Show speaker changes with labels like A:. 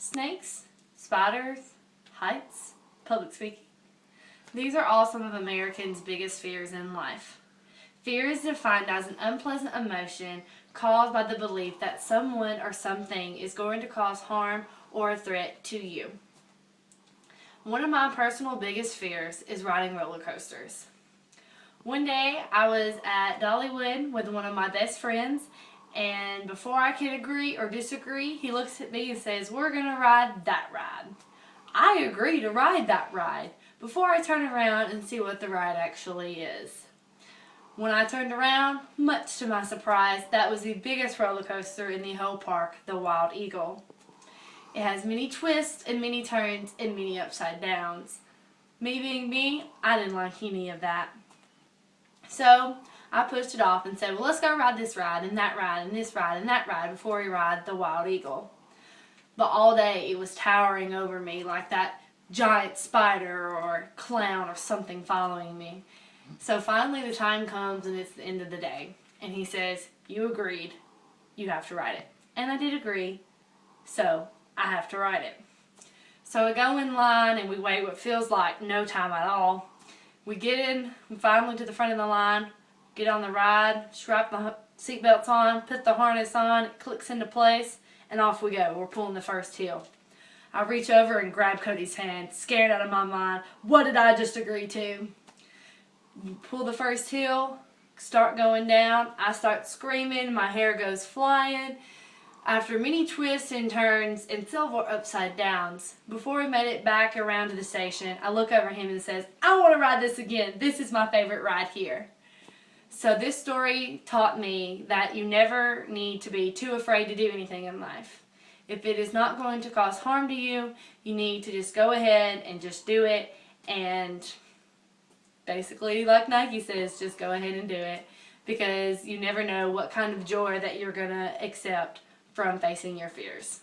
A: Snakes, spiders, heights, public speaking. These are all some of Americans' biggest fears in life. Fear is defined as an unpleasant emotion caused by the belief that someone or something is going to cause harm or a threat to you. One of my personal biggest fears is riding roller coasters. One day I was at Dollywood with one of my best friends, and before I could agree or disagree, he looks at me and says, "We're going to ride that ride." I agree to ride that ride before I turn around and see what the ride actually is. When I turned around, much to my surprise, that was the biggest roller coaster in the whole park, the Wild Eagle. It has many twists and many turns and many upside downs. Me being me, I didn't like any of that. So I pushed it off and said, well, let's go ride this ride and that ride and this ride and that ride before we ride the Wild Eagle. But all day it was towering over me like that giant spider or clown or something following me. So finally the time comes and it's the end of the day. And he says, you agreed, you have to ride it. And I did agree, so I have to ride it. So we go in line and we wait what feels like no time at all. We get in, finally to the front of the line, get on the ride, strap the seatbelts on, put the harness on, it clicks into place, and off we go. We're pulling the first hill. I reach over and grab Cody's hand, scared out of my mind. What did I just agree to? Pull the first hill, start going down. I start screaming, my hair goes flying. After many twists and turns and several upside downs, before we made it back around to the station, I look over him and says, I want to ride this again. This is my favorite ride here. So this story taught me that you never need to be too afraid to do anything in life. If it is not going to cause harm to you, you need to just go ahead and just do it. And basically, like Nike says, just go ahead and do it. Because you never know what kind of joy that you're going to accept from facing your fears.